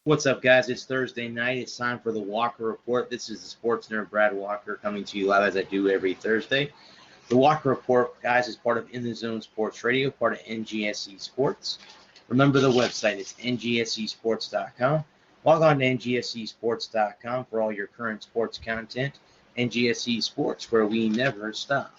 What's up, guys? It's Thursday night. It's time for the Walker Report. This is the sports nerd Brad Walker coming to you live as I do every Thursday. The Walker Report, guys, is part of In the Zone Sports Radio, part of NGSC Sports. Remember the website. It's ngscsports.com. Log on to ngscsports.com for all your current sports content. NGSC Sports, where we never stop.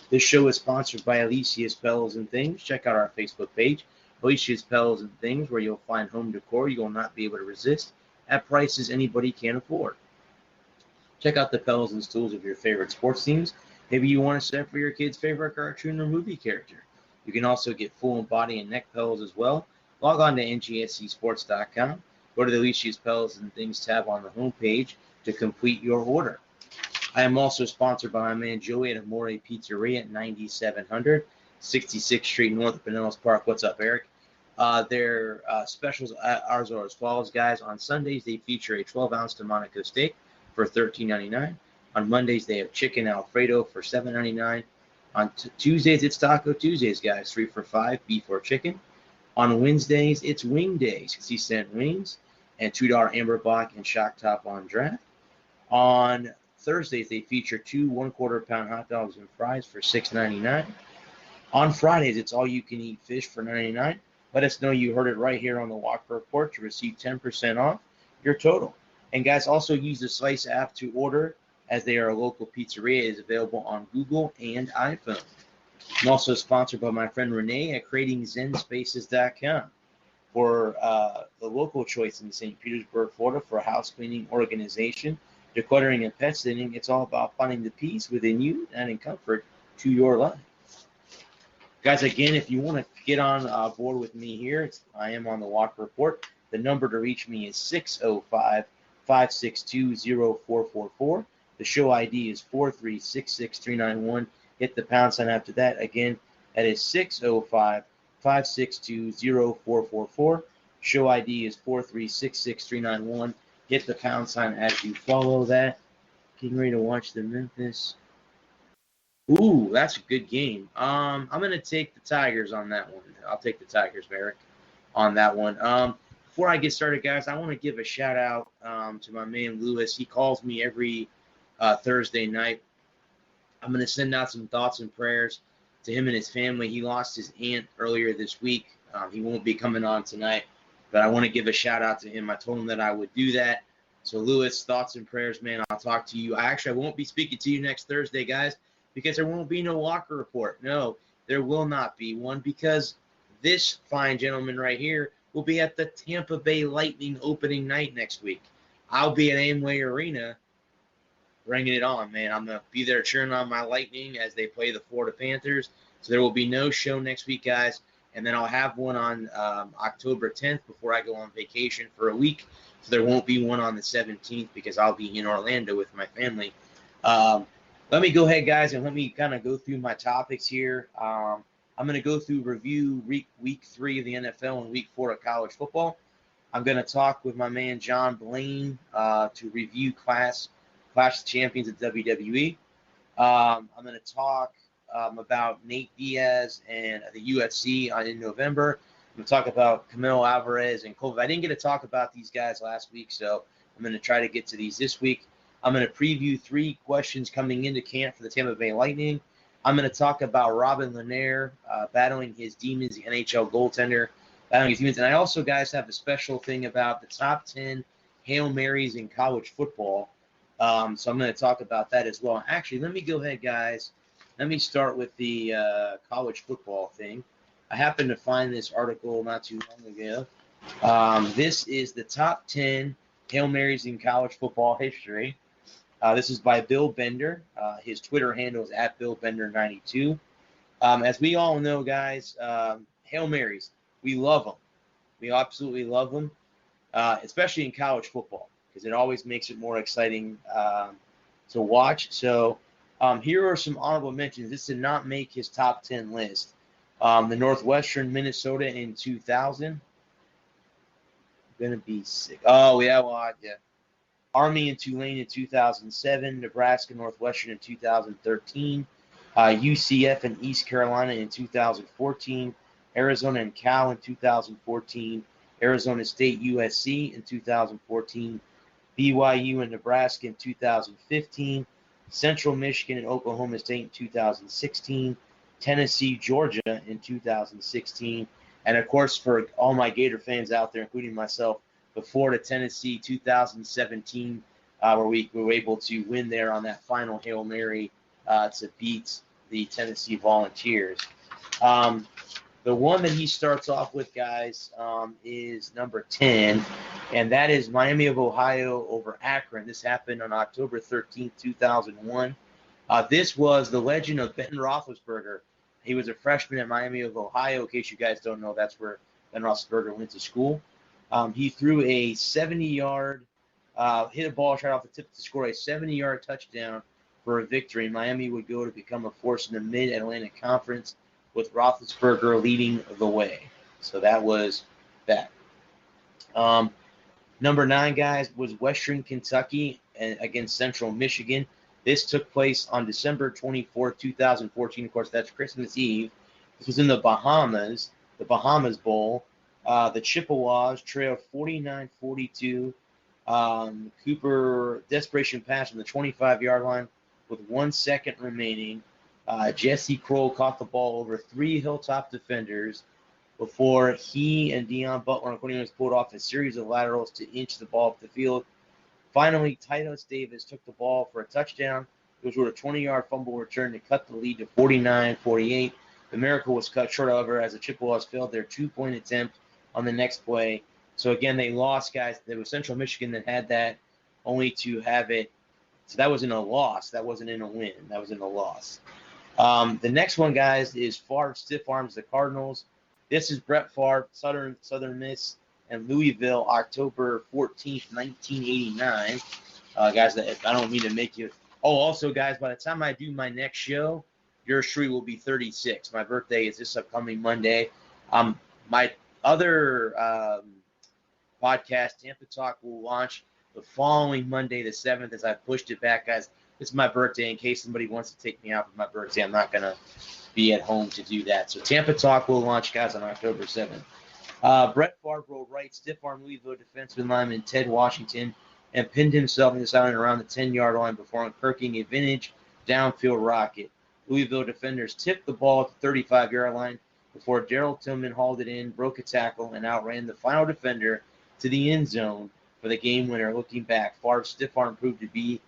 This show is sponsored by Alicia's Pells and Things. Check out our Facebook page, Alicia's Pells and Things, where you'll find home decor you will not be able to resist at prices anybody can afford. Check out the Pells and Stools of your favorite sports teams. Maybe you want to set for your kid's favorite cartoon or movie character. You can also get full body and neck pillows as well. Log on to ngscsports.com. Go to the Alicia's Pells and Things tab on the homepage to complete your order. I am also sponsored by my man Joey at Amore Pizzeria at 9700 66th Street North of Pinellas Park. What's up, Eric? Their specials ours are as follows, guys. On Sundays, they feature a 12-ounce Delmonico steak for $13.99. On Mondays, they have chicken Alfredo for $7.99. On Tuesdays, it's Taco Tuesdays, guys, 3 for $5, beef or chicken. On Wednesdays, it's Wing Day, 60-cent wings, and $2 Amber Bach and Shock Top on draft. On Thursdays, they feature 2 1/4-pound hot dogs and fries for $6.99. On Fridays, it's all-you-can-eat fish for $9.99. Let us know you heard it right here on the Walker Report to receive 10% off your total. And, guys, also use the Slice app to order, as they are a local pizzeria. It is available on Google and iPhone. I'm also sponsored by my friend Renee at creatingzenspaces.com for the local choice in St. Petersburg, Florida, for a house cleaning organization, decluttering and pet sitting. It's all about finding the peace within you and adding comfort to your life. Guys, again, if you want to get on board with me here, I am on the Walker Report. The number to reach me is 605-562-0444. The show ID is 4366391. Hit the pound sign after that. Again, that is 605-562-0444. Show ID is 4366391. Hit the pound sign as you follow that. Getting ready to watch the Memphis. Ooh, that's a good game. I'm going to take the Tigers on that one. I'll take the Tigers, Eric, on that one. Before I get started, guys, I want to give a shout-out to my man Lewis. He calls me every Thursday night. I'm going to send out some thoughts and prayers to him and his family. He lost his aunt earlier this week. He won't be coming on tonight, but I want to give a shout-out to him. I told him that I would do that. So, Lewis, thoughts and prayers, man. I'll talk to you. I won't be speaking to you next Thursday, guys, because there won't be no Walker Report. No, there will not be one, because this fine gentleman right here will be at the Tampa Bay Lightning opening night next week. I'll be at Amway Arena bringing it on, man. I'm going to be there cheering on my Lightning as they play the Florida Panthers. So there will be no show next week, guys. And then I'll have one on October 10th before I go on vacation for a week. So there won't be one on the 17th because I'll be in Orlando with my family. Let me go ahead, guys, and let me kind of go through my topics here. I'm going to go through review week 3 of the NFL and week 4 of college football. I'm going to talk with my man John Blaine to review Clash of Champions at WWE. I'm going to talk about Nate Diaz and the UFC in November. I'm going to talk about Canelo, Alvarez, and Kovalev. I didn't get to talk about these guys last week, so I'm going to try to get to these this week. I'm going to preview 3 questions coming into camp for the Tampa Bay Lightning. I'm going to talk about Robin Lehner battling his demons, the NHL goaltender, battling his demons. And I also, guys, have a special thing about the top 10 Hail Marys in college football. So I'm going to talk about that as well. Actually, let me go ahead, guys. Let me start with the college football thing. I happened to find this article not too long ago. This is the top 10 Hail Marys in college football history. This is by Bill Bender. His Twitter handle is @BillBender92. As we all know, guys, Hail Marys, we love them. We absolutely love them, especially in college football, because it always makes it more exciting to watch. So here are some honorable mentions. This did not make his top 10 list. The Northwestern Minnesota in 2000. Going to be sick. Oh, yeah, well, yeah. Army and Tulane in 2007, Nebraska Northwestern in 2013, UCF and East Carolina in 2014, Arizona and Cal in 2014, Arizona State, USC in 2014, BYU and Nebraska in 2015, Central Michigan and Oklahoma State in 2016, Tennessee, Georgia in 2016, and of course for all my Gator fans out there, including myself, the Florida Tennessee 2017, where we were able to win there on that final Hail Mary to beat the Tennessee Volunteers. The one that he starts off with, guys, is number 10, and that is Miami of Ohio over Akron. This happened on October 13th, 2001. This was the legend of Ben Roethlisberger. He was a freshman at Miami of Ohio. In case you guys don't know, that's where Ben Roethlisberger went to school. He threw a 70-yard, hit a ball shot off the tip to score a 70-yard touchdown for a victory. Miami would go to become a force in the Mid-Atlantic Conference, with Roethlisberger leading the way. So that was that. Number 9, guys, was Western Kentucky against Central Michigan. This took place on December 24, 2014. Of course, that's Christmas Eve. This was in the Bahamas Bowl. The Chippewas trailed 49-42. Cooper desperation pass from the 25-yard line with 1 second remaining. Jesse Kroll caught the ball over 3 Hilltop defenders before he and Deion Butler and Quinn Williams pulled off a series of laterals to inch the ball up the field. Finally, Titus Davis took the ball for a touchdown. It was with a 20-yard fumble return to cut the lead to 49-48. The miracle was cut short, however, as the Chippewas failed their 2-point attempt on the next play. So, again, they lost, guys. There was Central Michigan that had that, only to have it. So that was in a loss. That wasn't in a win. That was in a loss. The next one, guys, is Favre stiff arms the Cardinals. This is Brett Favre, Southern Miss, and Louisville, October 14th, 1989. Guys, I don't mean to make you. Oh, also, guys, by the time I do my next show, yours truly will be 36. My birthday is this upcoming Monday. My other podcast, Tampa Talk, will launch the following Monday, the 7th, as I pushed it back, guys. It's my birthday. In case somebody wants to take me out for my birthday, I'm not going to be at home to do that. So Tampa Talk will launch, guys, on October 7th. Brett Favre rolled right, stiff-arm Louisville defenseman lineman Ted Washington and pinned himself in the sideline around the 10-yard line before uncurking a vintage downfield rocket. Louisville defenders tipped the ball at the 35-yard line before Darrell Tillman hauled it in, broke a tackle, and outran the final defender to the end zone for the game winner. Looking back, Favre's stiff arm proved to be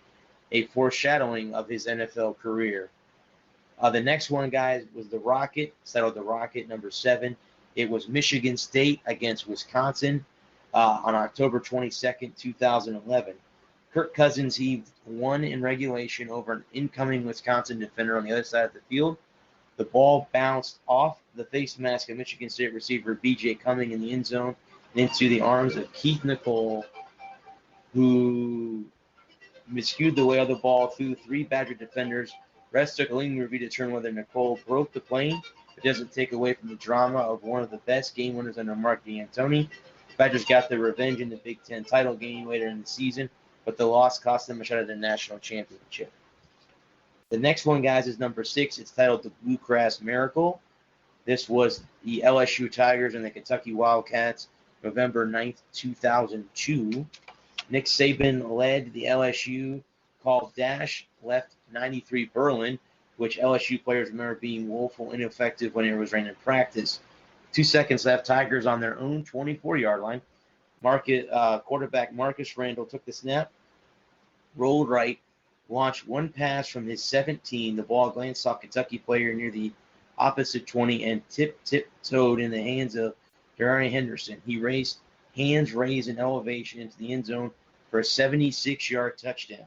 a foreshadowing of his NFL career. The next one, guys, was the Rocket, settled the Rocket, number 7. It was Michigan State against Wisconsin on October 22nd, 2011. Kirk Cousins heaved 1 in regulation over an incoming Wisconsin defender on the other side of the field. The ball bounced off the face mask of Michigan State receiver B.J. Cumming in the end zone and into the arms of Keith Nicole, who miscued the way of the ball through 3 Badger defenders. Refs took a lengthy review to determine whether Nicole broke the plane. It doesn't take away from the drama of one of the best game winners under Mark D'Antoni. Badgers got their revenge in the Big Ten title game later in the season, but the loss cost them a shot at the national championship. The next one, guys, is number 6. It's titled The Bluegrass Miracle. This was the LSU Tigers and the Kentucky Wildcats, November 9th, 2002. Nick Saban led the LSU, called dash, left 93 Berlin, which LSU players remember being woeful ineffective when it was ran in practice. 2 seconds left, Tigers on their own 24-yard line. Quarterback Marcus Randall took the snap, rolled right, launched one pass from his 17. The ball glanced off Kentucky player near the opposite 20 and tiptoed in the hands of Darian Henderson. He raced, hands raised in elevation into the end zone for a 76-yard touchdown.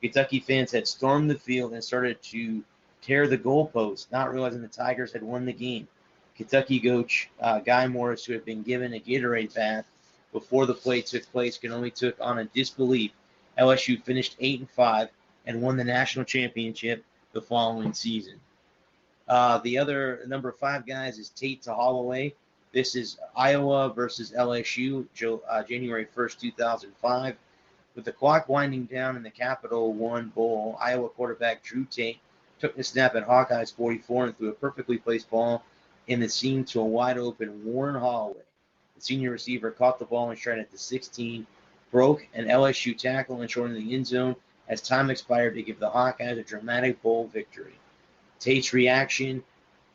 Kentucky fans had stormed the field and started to tear the goalposts, not realizing the Tigers had won the game. Kentucky coach Guy Morris, who had been given a Gatorade bath before the play took place, can only took on a disbelief. LSU finished 8-5 and won the national championship the following season. The other number 5, guys, is Tate to Holloway. This is Iowa versus LSU, January 1st, 2005. With the clock winding down in the Capital One Bowl, Iowa quarterback Drew Tate took the snap at Hawkeyes 44 and threw a perfectly placed ball in the seam to a wide-open Warren Holloway. The senior receiver caught the ball and straight at the 16, broke an LSU tackle and short in the end zone as time expired to give the Hawkeyes a dramatic bowl victory. Tate's reaction,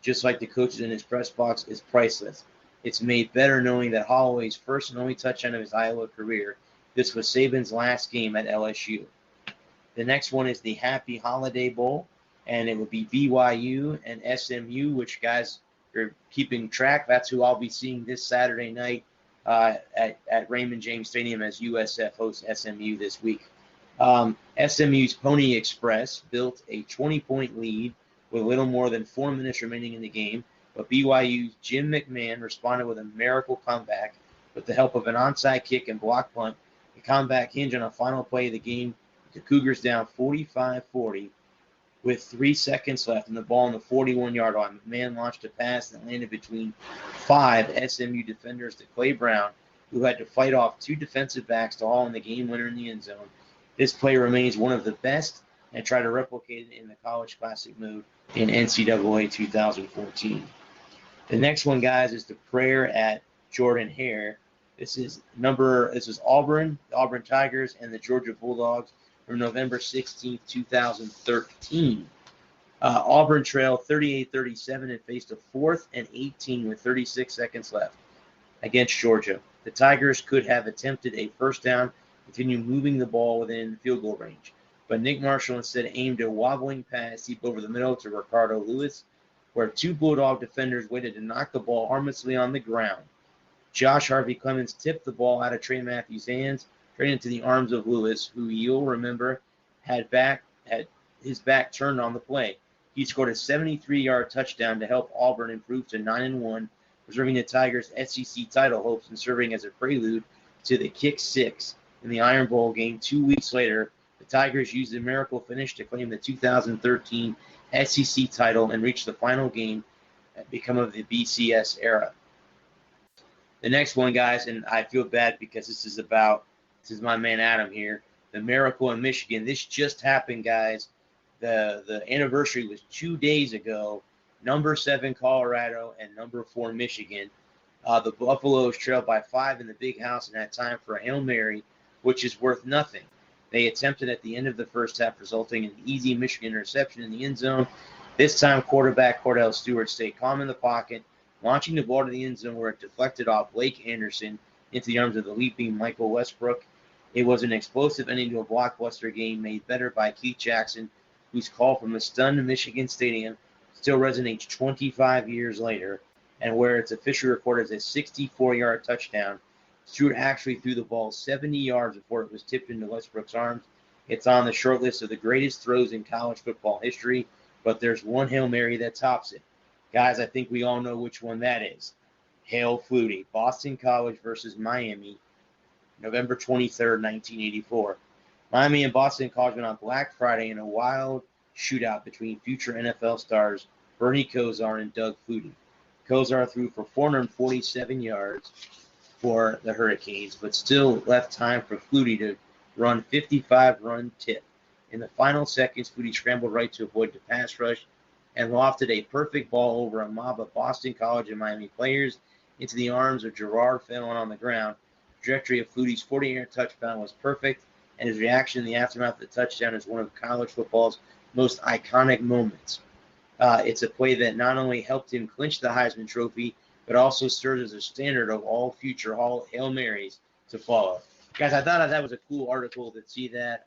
just like the coaches in his press box, is priceless. It's made better knowing that Holloway's first and only touchdown of his Iowa career. This was Saban's last game at LSU. The next one is the Happy Holiday Bowl, and it will be BYU and SMU, which, guys, you're keeping track. That's who I'll be seeing this Saturday night at Raymond James Stadium as USF hosts SMU this week. SMU's Pony Express built a 20-point lead with a little more than 4 minutes remaining in the game, but BYU's Jim McMahon responded with a miracle comeback with the help of an onside kick and block punt. The comeback hinged on a final play of the game. The Cougars down 45-40 with 3 seconds left and the ball on the 41-yard line. McMahon launched a pass that landed between 5 SMU defenders to Clay Brown, who had to fight off 2 defensive backs to haul in the game winner in the end zone. This play remains one of the best and try to replicate it in the College Classic mode in NCAA 2014. The next one, guys, is the prayer at Jordan Hare. This is Auburn, the Auburn Tigers, and the Georgia Bulldogs from November 16, 2013. Auburn trailed 38-37 and faced a 4th and 18 with 36 seconds left against Georgia. The Tigers could have attempted a first down, continue moving the ball within field goal range, but Nick Marshall instead aimed a wobbling pass deep over the middle to Ricardo Lewis, where 2 Bulldog defenders waited to knock the ball harmlessly on the ground. Josh Harvey Clemens tipped the ball out of Trey Matthews' hands, straight into the arms of Lewis, who you'll remember had his back turned on the play. He scored a 73-yard touchdown to help Auburn improve to 9-1, preserving the Tigers' SEC title hopes and serving as a prelude to the Kick 6 in the Iron Bowl game 2 weeks later. The Tigers used a miracle finish to claim the 2013 SEC title and reach the final game at become of the BCS era. The next one, guys, and I feel bad because this is my man Adam here, the miracle in Michigan. This just happened, guys. The anniversary was 2 days ago. Number 7 Colorado and number 4 Michigan. The Buffaloes trailed by 5 in the Big House and had time for a Hail Mary, which is worth nothing. They attempted at the end of the first half, resulting in an easy Michigan interception in the end zone. This time, quarterback Cordell Stewart stayed calm in the pocket, launching the ball to the end zone where it deflected off Blake Anderson into the arms of the leaping Michael Westbrook. It was an explosive ending to a blockbuster game made better by Keith Jackson, whose call from a stunned Michigan Stadium still resonates 25 years later, and where it's officially recorded as a 64-yard touchdown. Stewart actually threw the ball 70 yards before it was tipped into Westbrook's arms. It's on the short list of the greatest throws in college football history, but there's one Hail Mary that tops it. Guys, I think we all know which one that is. Hail Flutie, Boston College versus Miami, November 23rd, 1984. Miami and Boston College went on Black Friday in a wild shootout between future NFL stars Bernie Kosar and Doug Flutie. Kosar threw for 447 yards for the Hurricanes, but still left time for Flutie to run 55-run tip. In the final seconds, Flutie scrambled right to avoid the pass rush and lofted a perfect ball over a mob of Boston College and Miami players into the arms of Gerard Fallon on the ground. The trajectory of Flutie's 40-yard touchdown was perfect, and his reaction in the aftermath of the touchdown is one of college football's most iconic moments. It's a play that not only helped him clinch the Heisman Trophy, but also serves as a standard of all future Hail Marys to follow. Guys, I thought that was a cool article to see that.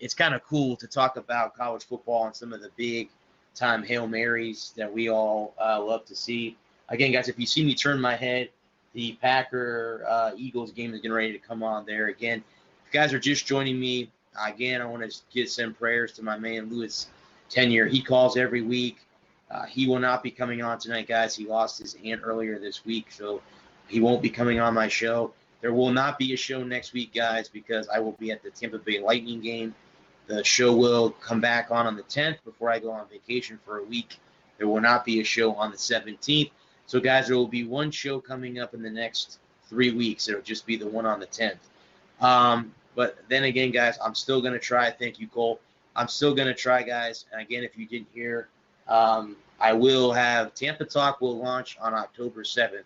It's kind of cool to talk about college football and some of the big-time Hail Marys that we all love to see. Again, guys, if you see me turn my head, the Packer-Eagles game is getting ready to come on there. Again, if you guys are just joining me, again, I want to send prayers to my man Louis Tenure. He calls every week. He will not be coming on tonight, guys. He lost his aunt earlier this week, so he won't be coming on my show. There will not be a show next week, guys, because I will be at the Tampa Bay Lightning game. The show will come back on the 10th before I go on vacation for a week. There will not be a show on the 17th. So, guys, there will be one show coming up in the next 3 weeks. It'll just be the one on the 10th. But then again, guys, I'm still going to try. Thank you, Cole. I'm still going to try, guys. And again, if you didn't hear, I will have Tampa Talk will launch on October 7th.